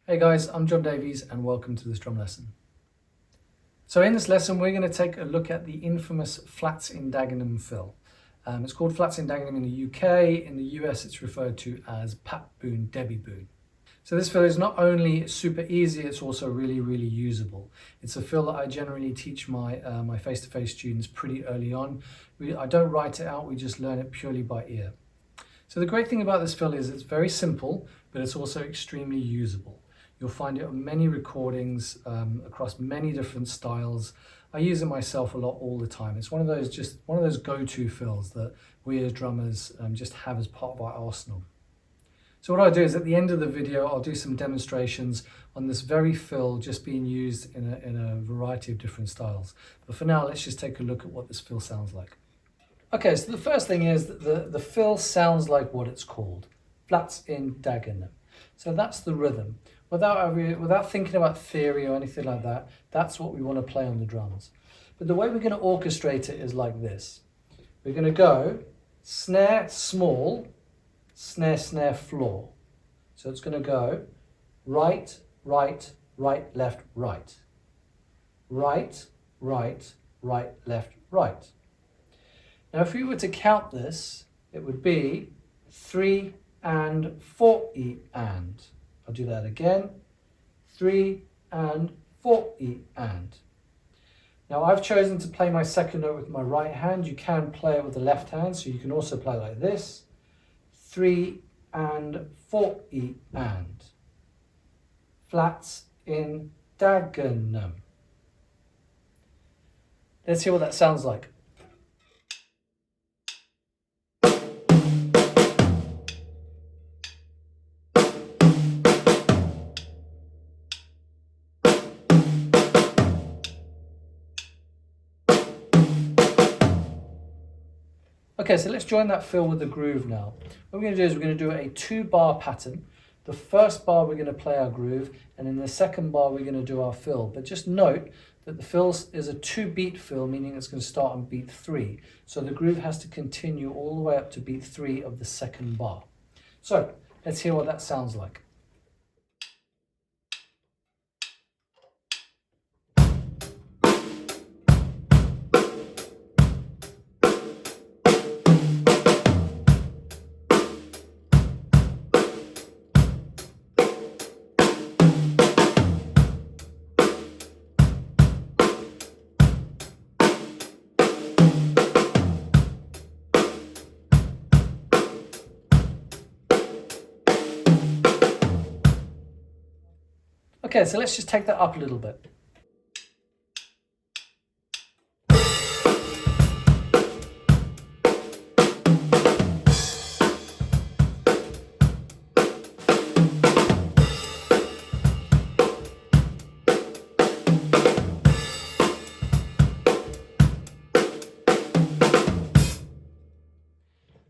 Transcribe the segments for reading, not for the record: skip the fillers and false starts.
Hey guys, I'm John Davies and welcome to this drum lesson. So in this lesson we're going to take a look at the infamous Flats in Dagenham fill. It's called Flats in Dagenham in the UK. In the US it's referred to as Pat Boone, Debbie Boone. So this fill is not only super easy, it's also really usable. It's a fill that I generally teach my face-to-face students pretty early on. I don't write it out, we just learn it purely by ear. So the great thing about this fill is it's very simple, but it's also extremely usable. You'll find it on many recordings across many different styles. I use it myself a lot all the time. It's one of those go-to fills that we as drummers just have as part of our arsenal. So what I'll do is at the end of the video, I'll do some demonstrations on this very fill just being used in a variety of different styles. But for now, let's just take a look at what this fill sounds like. Okay, so the first thing is that the fill sounds like what it's called, Flats in Dagenham. So that's the rhythm. Without thinking about theory or anything like that, that's what we want to play on the drums. But the way we're going to orchestrate it is like this. We're going to go snare, small, snare, snare, floor. So it's going to go right, right, right, left, right. Right, right, right, left, right. Now if we were to count this, it would be 3 and 4 E and. I'll do that again. 3 and 4 E and. Now I've chosen to play my second note with my right hand. You can play it with the left hand, so you can also play like this. 3 and 4 E and. Flats in Dagenham. Let's hear what that sounds like. Okay, so let's join that fill with the groove now. What we're going to do is we're going to do a 2-bar pattern. The first bar we're going to play our groove, and in the second bar we're going to do our fill. But just note that the fill is a 2-beat fill, meaning it's going to start on beat 3. So the groove has to continue all the way up to beat 3 of the second bar. So let's hear what that sounds like. Okay, so let's just take that up a little bit.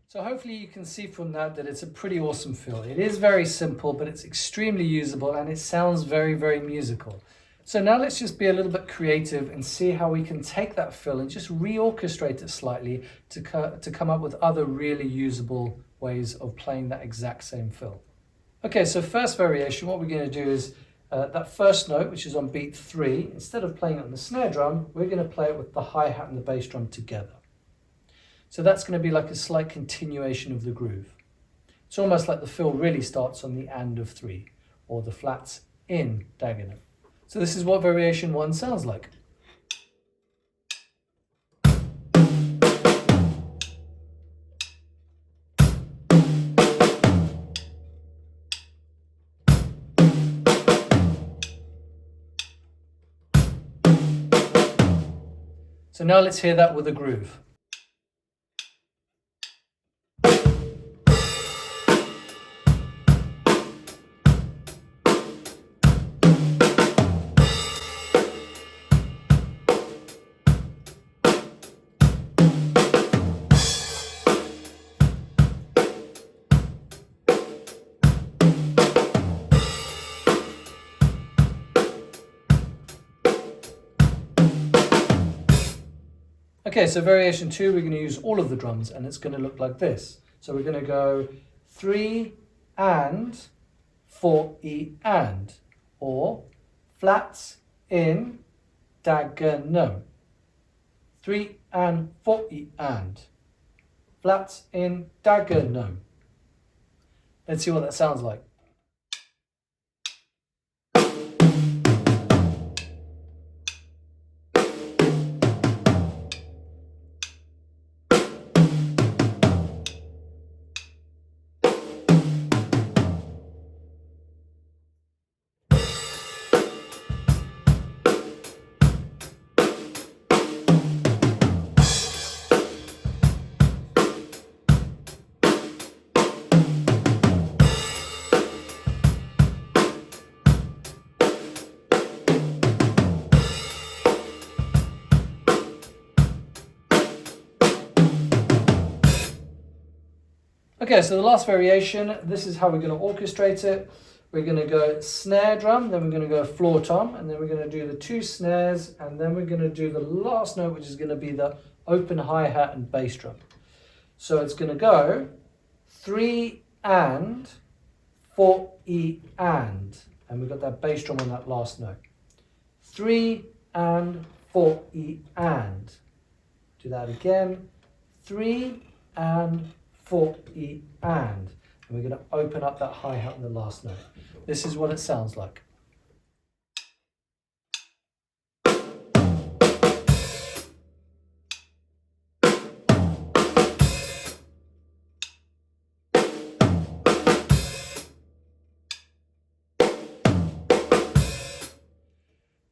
So hopefully you can see from that it's a pretty awesome fill. It is very simple, but it's extremely usable and it sounds very musical. So now let's just be a little bit creative and see how we can take that fill and just reorchestrate it slightly to come up with other really usable ways of playing that exact same fill. Okay, so first variation, what we're going to do is that first note, which is on beat 3, instead of playing it on the snare drum, we're going to play it with the hi-hat and the bass drum together. So that's going to be like a slight continuation of the groove. It's almost like the fill really starts on the and of 3, or the flats in Dagenham. So this is what variation 1 sounds like. So now let's hear that with a groove. Okay, so variation 2, we're going to use all of the drums and it's going to look like this. So we're going to go 3 and 4 E and. or flats in Dagenham. 3 and 40 and flats in Dagenham. Let's see what that sounds like. Okay, so the last variation, this is how we're going to orchestrate it. We're going to go snare drum, then we're going to go floor tom, and then we're going to do the 2 snares, and then we're going to do the last note, which is going to be the open hi-hat and bass drum. So it's going to go 3 and 4 E and we've got that bass drum on that last note. 3 and 4 E and. Do that again. 3 and 4 E and we're going to open up that hi-hat on the last note. This is what it sounds like.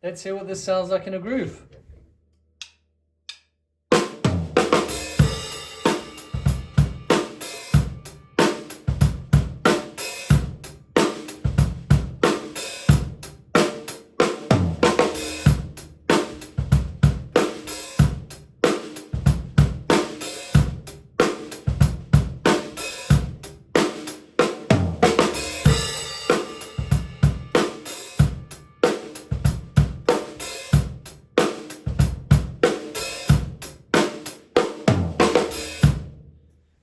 Let's hear what this sounds like in a groove.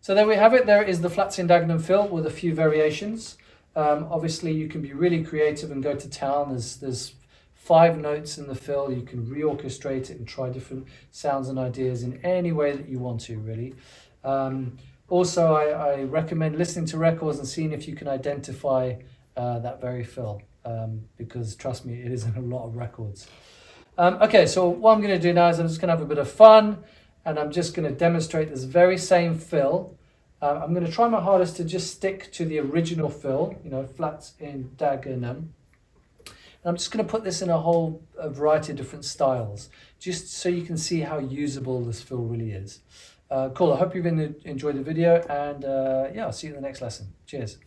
So there we have it. There is the flats in Dagenham fill with a few variations. Obviously, you can be really creative and go to town. There's 5 notes in the fill. You can reorchestrate it and try different sounds and ideas in any way that you want to, really. Also, I recommend listening to records and seeing if you can identify that very fill, because trust me, it is in a lot of records. Okay, so what I'm going to do now is I'm just going to have a bit of fun, and I'm just going to demonstrate this very same fill. I'm going to try my hardest to just stick to the original fill, flats in Dagenham. And I'm just going to put this in a variety of different styles, just so you can see how usable this fill really is. Cool, I hope you've enjoyed the video, and yeah, I'll see you in the next lesson. Cheers.